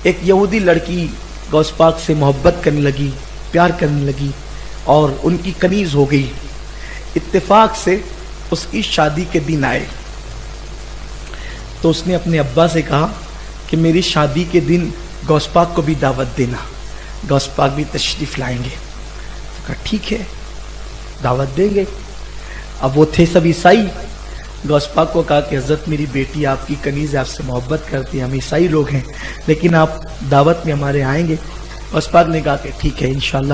ایک یہودی لڑکی غوث پاک سے محبت کرنے لگی، پیار کرنے لگی اور ان کی کنیز ہو گئی۔ اتفاق سے اس کی شادی کے دن آئے تو اس نے اپنے ابا سے کہا کہ میری شادی کے دن غوث پاک کو بھی دعوت دینا، غوث پاک بھی تشریف لائیں گے۔ کہا ٹھیک ہے، دعوت دیں گے۔ اب وہ تھے سب عیسائی۔ غوث پاک کو کہا کہ حضرت میری بیٹی آپ کی کنیز آپ سے محبت کرتی ہے، ہم عیسائی لوگ ہیں، لیکن آپ دعوت میں ہمارے آئیں گے؟ غوث پاک نے کہا کہ ٹھیک ہے، انشاءاللہ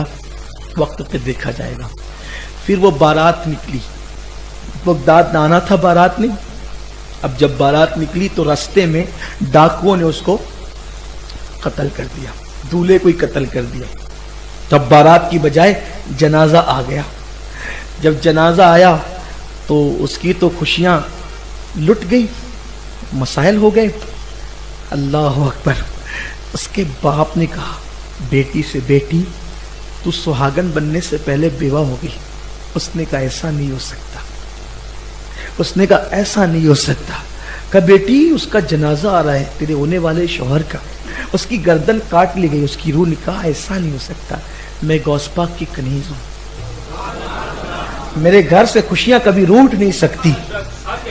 وقت پہ دیکھا جائے گا۔ پھر وہ بارات نکلی، بغداد آنا تھا بارات نے۔ اب جب بارات نکلی تو راستے میں ڈاکوؤں نے اس کو قتل کر دیا، دولہے کو ہی قتل کر دیا۔ تب بارات کی بجائے جنازہ آ گیا۔ جب جنازہ آیا تو اس کی تو خوشیاں لٹ گئی، مسائل ہو گئے۔ اللہ اکبر۔ اس کے باپ نے کہا بیٹی سے، بیٹی تو سہاگن بننے سے پہلے بیوہ ہو گئی۔ اس نے کہا ایسا نہیں ہو سکتا، اس نے کہا ایسا نہیں ہو سکتا۔ کہا بیٹی اس کا جنازہ آ رہا ہے تیرے ہونے والے شوہر کا، اس کی گردن کاٹ لی گئی، اس کی روح نکاح، ایسا نہیں ہو سکتا، میں غوث پاک کی کنیز ہوں، میرے گھر سے خوشیاں کبھی روٹ نہیں سکتی،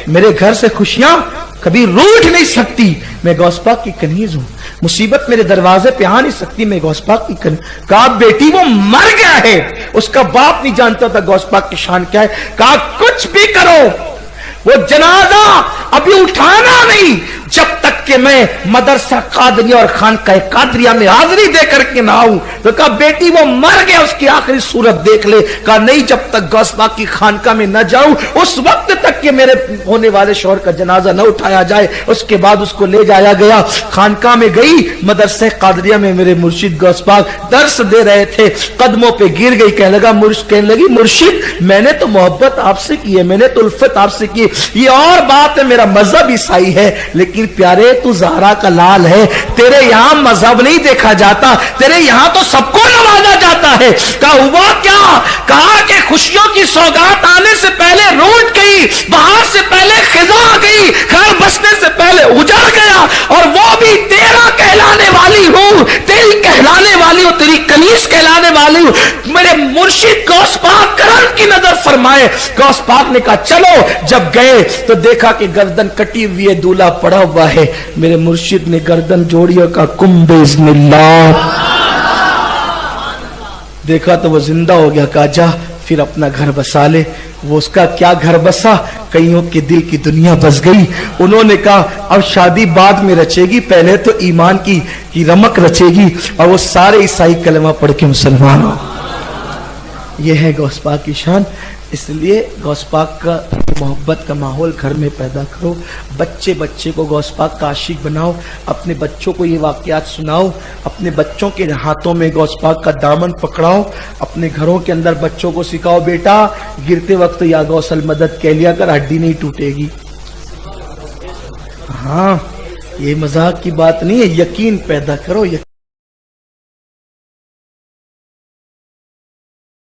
میرے گھر سے خوشیاں کبھی روٹ نہیں سکتی، میں غوث پاک کی کنیز ہوں، مصیبت میرے دروازے پہ آ نہیں سکتی، میں غوث پاک کی کنیز۔ کہا بیٹی وہ مر گیا ہے، اس کا باپ نہیں جانتا تھا غوث پاک کی شان کیا ہے۔ کہا کچھ بھی کرو وہ جنازہ ابھی اٹھانا نہیں جب تک کہ میں مدرسہ قادریہ اور خانقاہ قادریہ میں حاضری دے کر کے نہ آؤں۔ تو کہا بیٹی وہ مر گیا، اس کی آخری صورت دیکھ لے۔ کہا نہیں، جب تک غوث پاک کی خانقاہ میں نہ جاؤں اس وقت تک کہ میرے ہونے والے شوہر کا جنازہ نہ اٹھایا جائے۔ اس کے بعد اس کو لے جایا گیا، خانقاہ میں گئی، مدرسہ قادریہ میں میرے مرشد غوث پاک درس دے رہے تھے، قدموں پہ گر گئی، کہنے لگی مرشد میں نے تو محبت آپ سے کی ہے، میں نے تو الفت آپ سے کی ہے، یہ اور بات ہے میرا مذہب عیسائی ہے، لیکن پیارے تو زہرا کا لال ہے، تیرے یہاں مذہب نہیں دیکھا جاتا، تیرے یہاں تو سب کو نوازا جاتا ہے۔ کہا ہوا کیا؟ کہا کہ خوشیوں کی سوگات آنے سے پہلے روٹ گئی، بہار سے پہلے خزاں گئی، گھر بسنے سے پہلے اجڑ گیا، اور وہ بھی تیرا کہلانے والی ہوں، تیری کہلانے والی ہوں، تیری کنیز کہلانے والی ہوں۔ میرے مرشد غوث پاک کرم کی نظر فرمائے۔ غوث پاک نے کہا چلو۔ جب گئے تو دیکھا کہ گردن کٹی ہوئی ہے، دولہا پڑا ہوا ہے۔ میرے مرشد نے گردن جوڑی اور کہا کم باذن اللہ۔ دیکھا تو وہ زندہ ہو گیا۔ کہا جا پھر اپنا گھر بسا لے۔ وہ اس کا کیا گھر بسا، کئیوں کے دل کی دنیا بس گئی۔ انہوں نے کہا اب شادی بعد میں رچے گی، پہلے تو ایمان کی رمق رچے گی، اور وہ سارے عیسائی کلمہ پڑھ کے مسلمان ہو۔ یہ ہے غوث پاک کی شان۔ اس لیے غوث پاک کا محبت کا ماحول گھر میں پیدا کرو، بچے کو غوث پاک کا عاشق بناؤ، اپنے بچوں کو یہ واقعات سناؤ، اپنے بچوں کے ہاتھوں میں غوث پاک کا دامن پکڑاؤ، اپنے گھروں کے اندر بچوں کو سکھاؤ بیٹا گرتے وقت یا غوث المدد کہہ لیا کر، ہڈی نہیں ٹوٹے گی۔ ہاں یہ مذاق کی بات نہیں ہے، یقین پیدا کرو۔